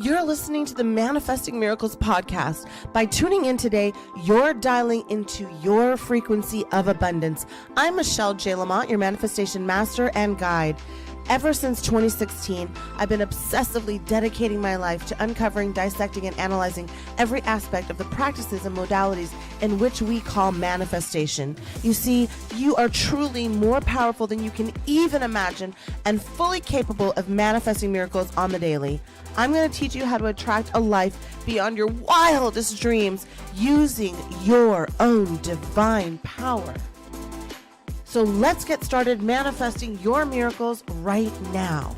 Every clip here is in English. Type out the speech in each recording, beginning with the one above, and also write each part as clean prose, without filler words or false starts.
You're listening to the Manifesting Miracles podcast. By tuning in today, you're dialing into your frequency of abundance. I'm Michelle J. Lamont, your manifestation master and guide. Ever since 2016, I've been obsessively dedicating my life to uncovering, dissecting, and analyzing every aspect of the practices and modalities in which we call manifestation. You see, you are truly more powerful than you can even imagine and fully capable of manifesting miracles on the daily. I'm going to teach you how to attract a life beyond your wildest dreams using your own divine power. So let's get started manifesting your miracles right now.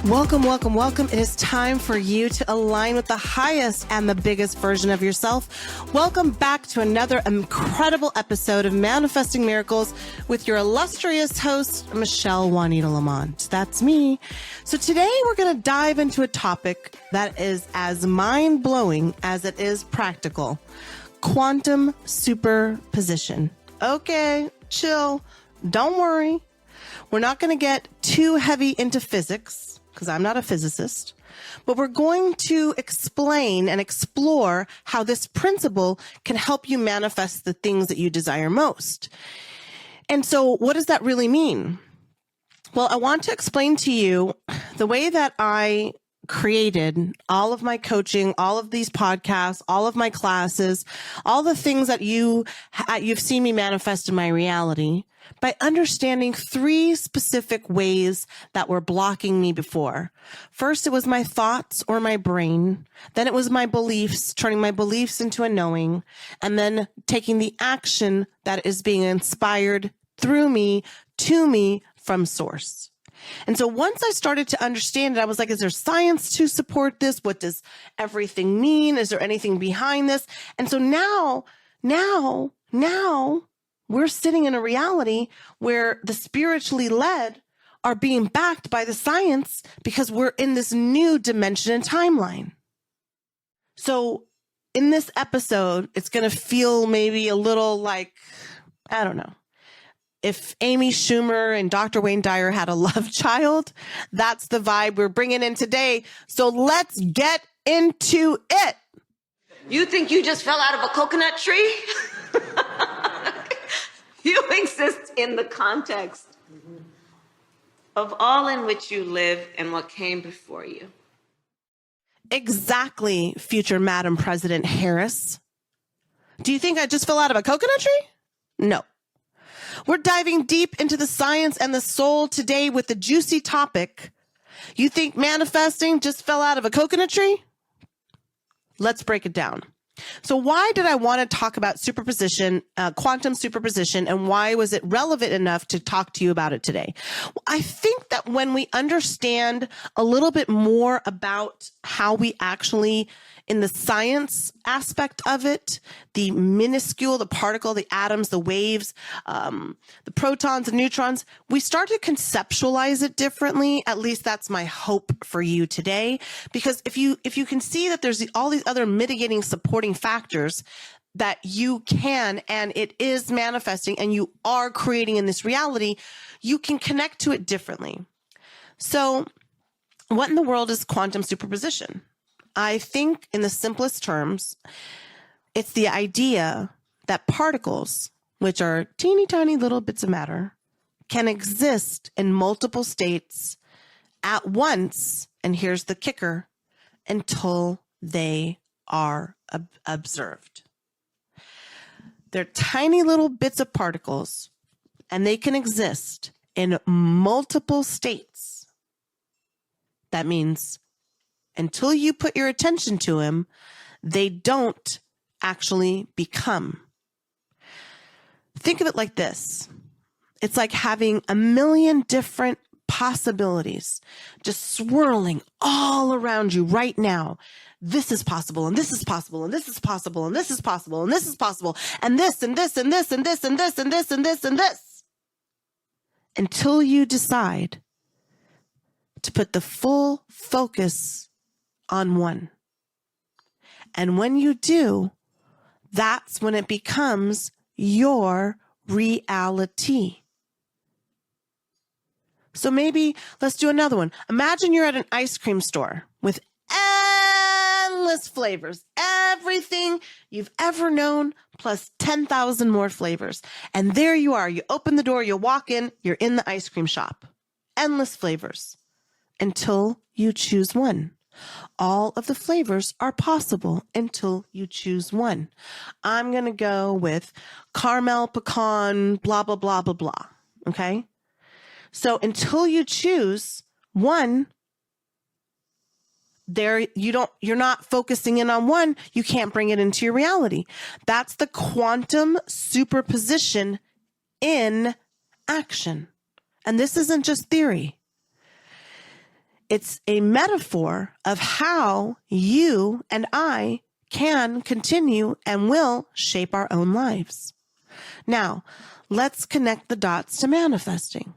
Welcome, welcome, welcome. It is time for you to align with the highest and the biggest version of yourself. Welcome back to another incredible episode of Manifesting Miracles with your illustrious host, Michelle Juanita Lamont. That's me. So today we're going to dive into a topic that is as mind-blowing as it is practical. Quantum superposition. Okay, chill. Don't worry. We're not going to get too heavy into physics because I'm not a physicist, but we're going to explain and explore how this principle can help you manifest the things that you desire most. And so what does that really mean? Well, I want to explain to you the way that I created all of my coaching, all of these podcasts, all of my classes, all the things that you've seen me manifest in my reality by understanding three specific ways that were blocking me before. First, it was my thoughts or my brain. Then it was my beliefs, turning my beliefs into a knowing, and then taking the action that is being inspired through me to me from source. And so once I started to understand it, I was like, is there science to support this? What does everything mean? Is there anything behind this? And so now we're sitting in a reality where the spiritually led are being backed by the science because we're in this new dimension and timeline. So in this episode, it's going to feel maybe a little like, I don't know. If Amy Schumer and Dr. Wayne Dyer had a love child, that's the vibe we're bringing in today. So let's get into it. You think you just fell out of a coconut tree? You exist in the context of all in which you live and what came before you. Exactly, future Madam President Harris. Do you think I just fell out of a coconut tree? No. We're diving deep into the science and the soul today with the juicy topic. You think manifesting just fell out of a coconut tree? Let's break it down. So why did I want to talk about superposition, quantum superposition, and why was it relevant enough to talk to you about it today? Well, I think that when we understand a little bit more about how we actually, in the science aspect of it, the minuscule, the particle, the atoms, the waves, the protons and neutrons, we start to conceptualize it differently. At least that's my hope for you today. Because if you can see that there's all these other mitigating, supporting factors that you can, and it is manifesting and you are creating in this reality, you can connect to it differently. So what in the world is quantum superposition? I think in the simplest terms, it's the idea that particles, which are teeny tiny little bits of matter, can exist in multiple states at once, and here's the kicker, until they are observed. They're tiny little bits of particles, and they can exist in multiple states. That means until you put your attention to them, they don't actually become. Think of it like this. It's like having a million different possibilities just swirling all around you right now. This is possible, and this is possible, and this is possible, and this is possible, and this is possible, and this, and this, and this, and this, and this, and this, and this, and this. Until you decide to put the full focus on one. And when you do, that's when it becomes your reality. So maybe let's do another one. Imagine you're at an ice cream store with endless flavors, everything you've ever known, plus 10,000 more flavors. And there you are. You open the door, you walk in, you're in the ice cream shop. Endless flavors until you choose one. All of the flavors are possible until you choose one. I'm going to go with caramel, pecan, blah, blah, blah, blah, blah. Okay? So until you choose one, you're not focusing in on one, you can't bring it into your reality. That's the quantum superposition in action. And this isn't just theory. It's a metaphor of how you and I can continue and will shape our own lives. Now, let's connect the dots to manifesting.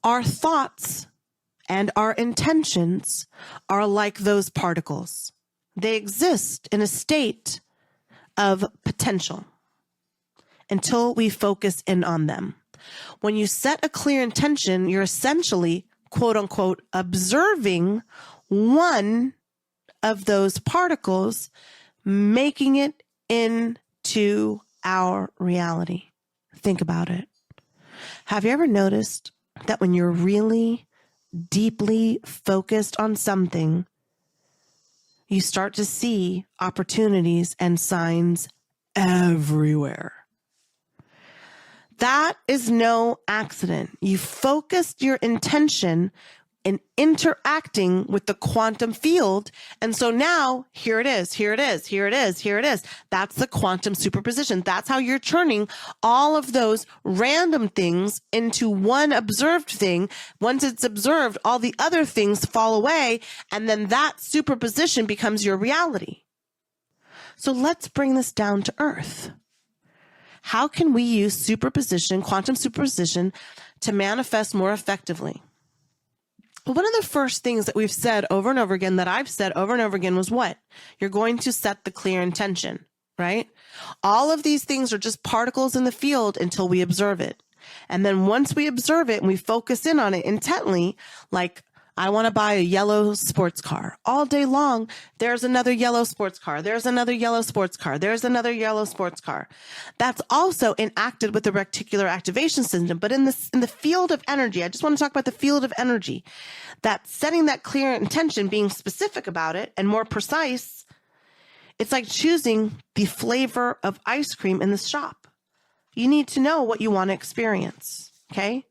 Our thoughts and our intentions are like those particles. They exist in a state of potential until we focus in on them. When you set a clear intention, you're essentially, quote unquote, observing one of those particles, making it into our reality. Think about it. Have you ever noticed that when you're really deeply focused on something, you start to see opportunities and signs everywhere? That is no accident. You focused your intention in interacting with the quantum field. And so now here it is, here it is, here it is, here it is. That's the quantum superposition. That's how you're turning all of those random things into one observed thing. Once it's observed, all the other things fall away. And then that superposition becomes your reality. So let's bring this down to earth. How can we use superposition, quantum superposition, to manifest more effectively? Well, one of the first things that we've said over and over again, that I've said over and over again, was what? You're going to set the clear intention, right? All of these things are just particles in the field until we observe it. And then once we observe it and we focus in on it intently, like, I want to buy a yellow sports car. All day long, there's another yellow sports car. There's another yellow sports car. There's another yellow sports car. That's also enacted with the reticular activation system. But in the field of energy, I just want to talk about the field of energy. That setting that clear intention, being specific about it and more precise, it's like choosing the flavor of ice cream in the shop. You need to know what you want to experience, okay?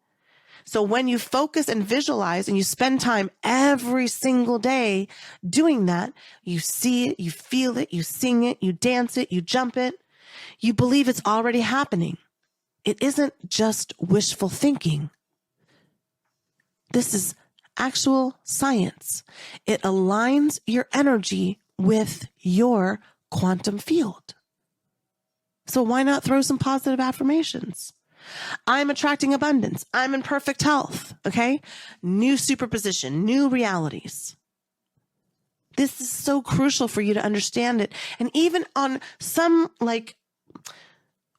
So when you focus and visualize and you spend time every single day doing that, you see it, you feel it, you sing it, you dance it, you jump it, you believe it's already happening. It isn't just wishful thinking. This is actual science. It aligns your energy with your quantum field. So why not throw some positive affirmations? I'm attracting abundance. I'm in perfect health. Okay. New superposition, new realities. This is so crucial for you to understand it. And even on some like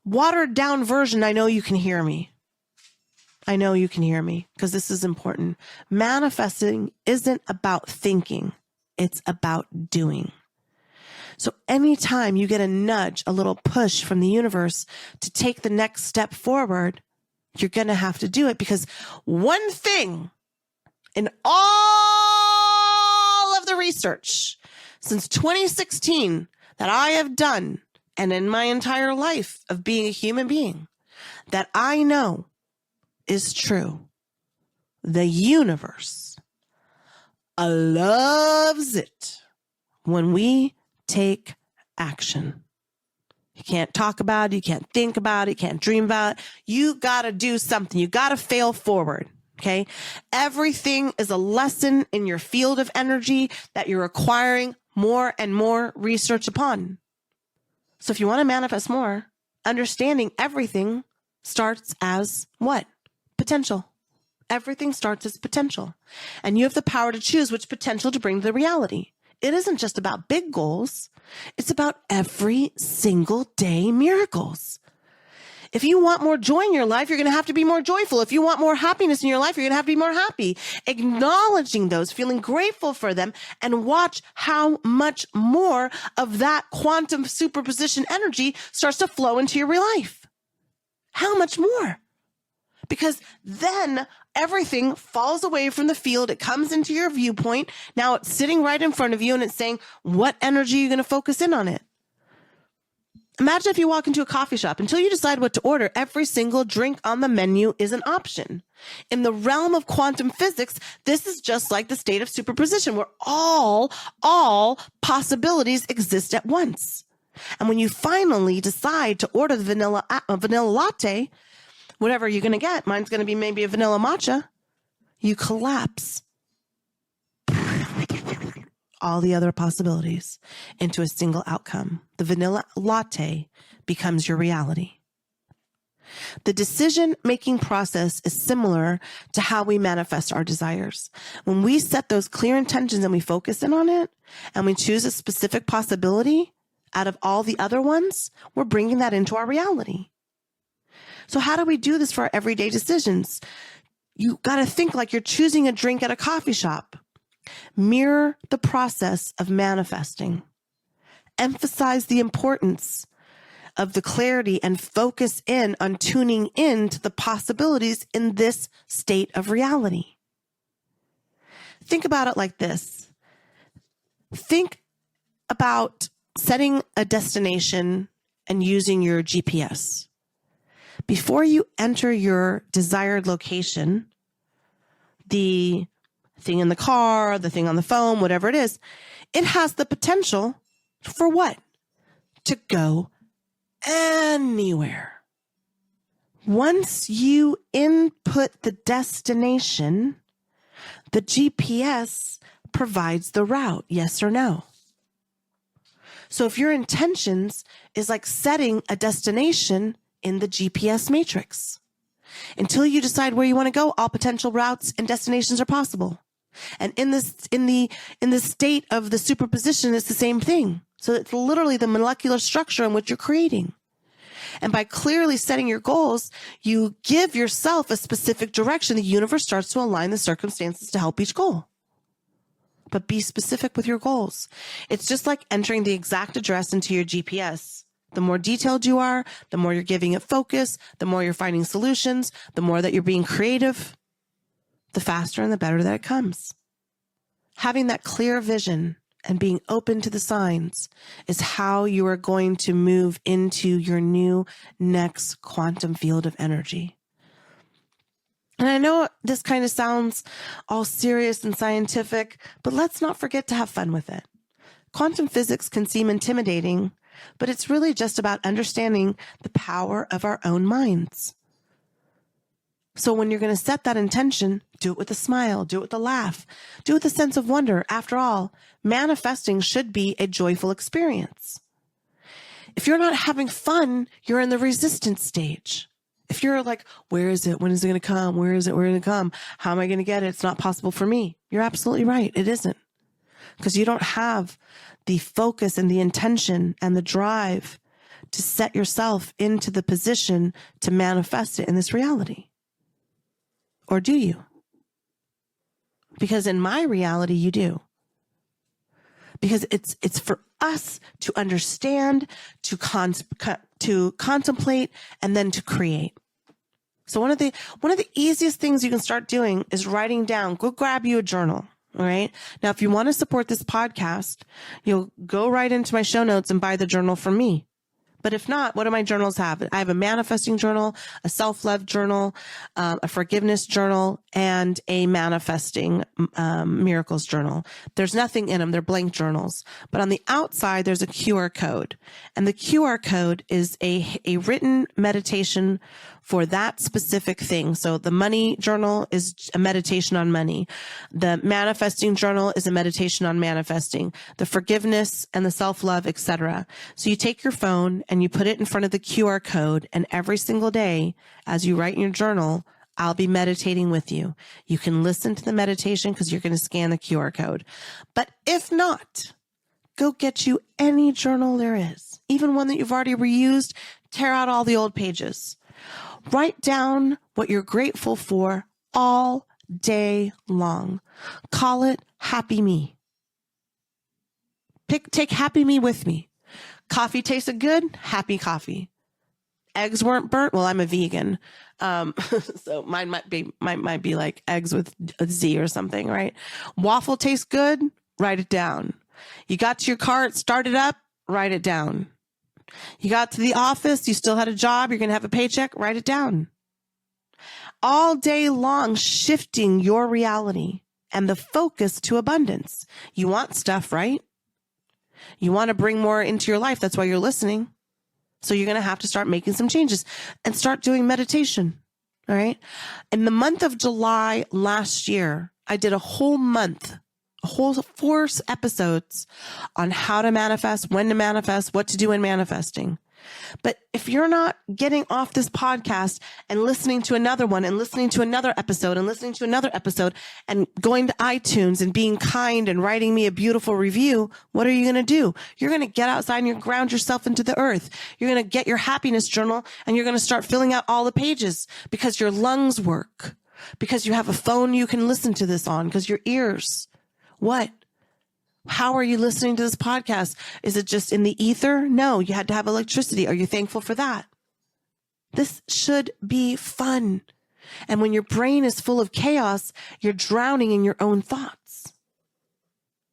watered down version, I know you can hear me. I know you can hear me because this is important. Manifesting isn't about thinking. It's about doing. So anytime you get a nudge, a little push from the universe to take the next step forward, you're going to have to do it, because one thing in all of the research since 2016 that I have done, and in my entire life of being a human being, that I know is true: the universe loves it when we take action. You can't talk about it. You can't think about it. You can't dream about it. You got to do something. You got to fail forward. Okay. Everything is a lesson in your field of energy that you're acquiring more and more research upon. So if you want to manifest more, understanding everything starts as what? Potential. Everything starts as potential. And you have the power to choose which potential to bring to the reality. It isn't just about big goals. It's about every single day miracles. If you want more joy in your life, you're going to have to be more joyful. If you want more happiness in your life, you're going to have to be more happy. Acknowledging those, feeling grateful for them, and watch how much more of that quantum superposition energy starts to flow into your real life. How much more? Because then everything falls away from the field. It comes into your viewpoint. Now it's sitting right in front of you and it's saying, what energy are you going to focus in on it? Imagine if you walk into a coffee shop. Until you decide what to order, every single drink on the menu is an option. In the realm of quantum physics, this is just like the state of superposition where all possibilities exist at once. And when you finally decide to order the vanilla latte, whatever you're going to get, mine's going to be maybe a vanilla matcha, you collapse all the other possibilities into a single outcome. The vanilla latte becomes your reality. The decision-making process is similar to how we manifest our desires. When we set those clear intentions and we focus in on it, and we choose a specific possibility out of all the other ones, we're bringing that into our reality. So how do we do this for our everyday decisions? You got to think like you're choosing a drink at a coffee shop. Mirror the process of manifesting. Emphasize the importance of the clarity and focus in on tuning in to the possibilities in this state of reality. Think about it like this. Think about setting a destination and using your GPS. Before you enter your desired location, the thing in the car, the thing on the phone, whatever it is, it has the potential for what? To go anywhere. Once you input the destination, the GPS provides the route, yes or no. So if your intentions is like setting a destination in the GPS matrix, until you decide where you want to go, all potential routes and destinations are possible. And in the state of the superposition, it's the same thing. So it's literally the molecular structure in which you're creating. And by clearly setting your goals, you give yourself a specific direction. The universe starts to align the circumstances to help each goal. But be specific with your goals. It's just like entering the exact address into your GPS. The more detailed you are, the more you're giving it focus, the more you're finding solutions, the more that you're being creative, the faster and the better that it comes. Having that clear vision and being open to the signs is how you are going to move into your new next quantum field of energy. And I know this kind of sounds all serious and scientific, but let's not forget to have fun with it. Quantum physics can seem intimidating, but it's really just about understanding the power of our own minds. So when you're going to set that intention, do it with a smile, do it with a laugh, do it with a sense of wonder. After all, manifesting should be a joyful experience. If you're not having fun, you're in the resistance stage. If you're like, where is it? When is it going to come? Where is it? Where is it going to come? How am I going to get it? It's not possible for me. You're absolutely right. It isn't. Because you don't have the focus and the intention and the drive to set yourself into the position to manifest it in this reality. Or do you? Because in my reality, you do. Because it's for us to understand, to contemplate, and then to create. So one of the easiest things you can start doing is writing down. Go grab you a journal. All right. Now, if you want to support this podcast, you'll go right into my show notes and buy the journal from me. But if not, what do my journals have? I have a manifesting journal, a self-love journal, a forgiveness journal, and a manifesting miracles journal. There's nothing in them. They're blank journals. But on the outside, there's a QR code. And the QR code is a written meditation for that specific thing. So the money journal is a meditation on money. The manifesting journal is a meditation on manifesting. The forgiveness and the self-love, etc. So you take your phone and you put it in front of the QR code, and every single day as you write in your journal, I'll be meditating with you. You can listen to the meditation because you're going to scan the QR code. But if not, go get you any journal there is, even one that you've already reused. Tear out all the old pages. Write down what you're grateful for all day long. Call it Happy Me. Take Happy Me with me. Coffee tasted good? Happy coffee. Eggs weren't burnt? Well, I'm a vegan. So mine might be like eggs with a Z or something, right? Waffle tastes good? Write it down. You got to your car, it started up? Write it down. You got to the office, you still had a job, you're going to have a paycheck? Write it down. All day long, shifting your reality and the focus to abundance. You want stuff, right? You want to bring more into your life. That's why you're listening. So you're going to have to start making some changes and start doing meditation. All right. In the month of July last year, I did a whole 4 episodes on how to manifest, when to manifest, what to do in manifesting. But if you're not getting off this podcast and listening to another one and listening to another episode and listening to another episode and going to iTunes and being kind and writing me a beautiful review, what are you going to do? You're going to get outside and you ground yourself into the earth. You're going to get your happiness journal and you're going to start filling out all the pages because your lungs work, because you have a phone you can listen to this on, because your ears. What? How are you listening to this podcast? Is it just in the ether? No, you had to have electricity. Are you thankful for that? This should be fun. And when your brain is full of chaos, you're drowning in your own thoughts.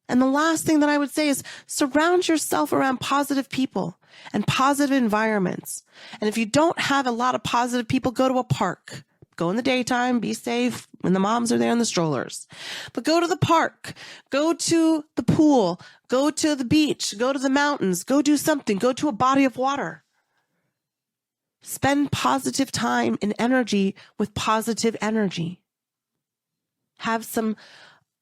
And the last thing that I would say is surround yourself around positive people and positive environments. And if you don't have a lot of positive people, go to a park. Go in the daytime, be safe when the moms are there in the strollers. But go to the park, go to the pool, go to the beach, go to the mountains, go do something, go to a body of water. Spend positive time and energy with positive energy. Have some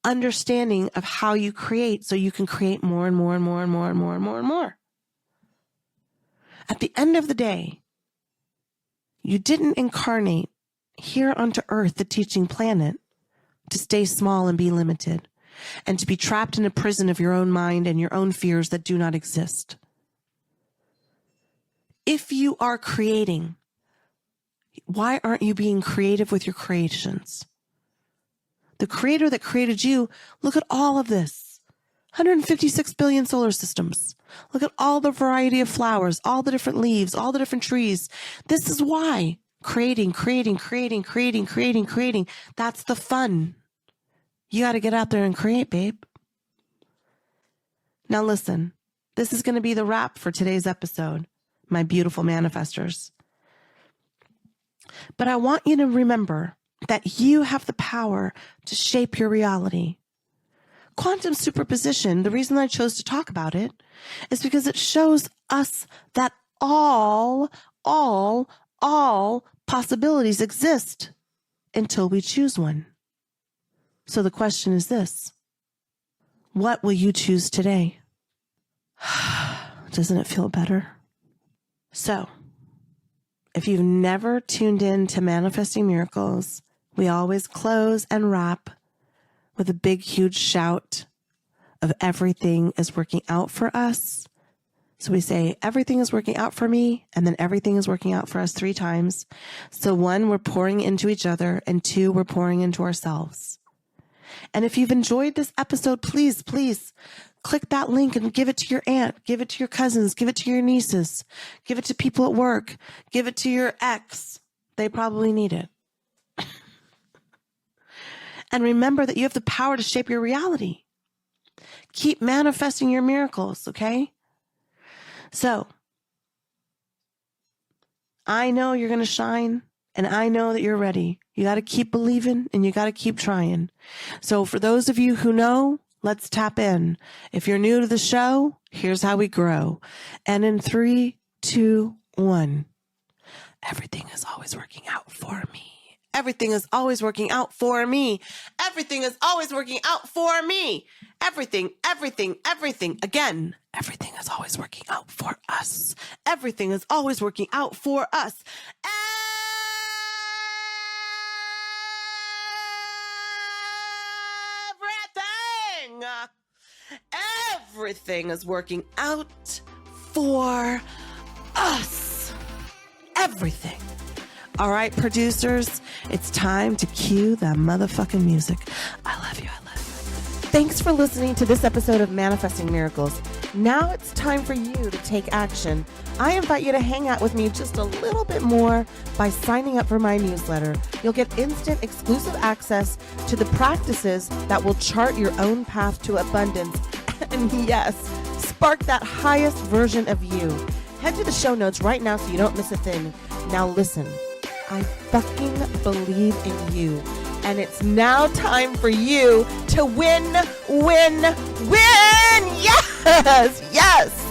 understanding of how you create so you can create more and more and more and more and more and more and more. At the end of the day, you didn't incarnate here onto Earth, the teaching planet, to stay small and be limited, and to be trapped in a prison of your own mind and your own fears that do not exist. If you are creating, why aren't you being creative with your creations? The creator that created you, look at all of this. 156 billion solar systems. Look at all the variety of flowers, all the different leaves, all the different trees. This is why. Creating. That's the fun. You got to get out there and create, babe. Now listen, this is going to be the wrap for today's episode, my beautiful manifestors. But I want you to remember that you have the power to shape your reality. Quantum superposition, the reason I chose to talk about it is because it shows us that all possibilities exist until we choose one. So the question is this: what will you choose today? Doesn't it feel better? So, if you've never tuned in to Manifesting Miracles, we always close and wrap with a big, huge shout of everything is working out for us. So we say, everything is working out for me, and then everything is working out for us 3 times. So 1, we're pouring into each other, and 2, we're pouring into ourselves. And if you've enjoyed this episode, please click that link and give it to your aunt, give it to your cousins, give it to your nieces, give it to people at work, give it to your ex. They probably need it. And remember that you have the power to shape your reality. Keep manifesting your miracles, okay? So, I know you're going to shine, and I know that you're ready. You got to keep believing, and you got to keep trying. So for those of you who know, let's tap in. If you're new to the show, here's how we grow. And in 3, 2, 1, everything is always working out for me. Everything is always working out for me. Everything is always working out for me. Everything. Again, everything is always working out for us. Everything is always working out for us. Everything is working out for us. Everything. All right, producers, it's time to cue that motherfucking music. I love you. I love you. Thanks for listening to this episode of Manifesting Miracles. Now it's time for you to take action. I invite you to hang out with me just a little bit more by signing up for my newsletter. You'll get instant exclusive access to the practices that will chart your own path to abundance. And yes, spark that highest version of you. Head to the show notes right now so you don't miss a thing. Now listen, I fucking believe in you. And it's now time for you to win, win, win! Yes! Yes!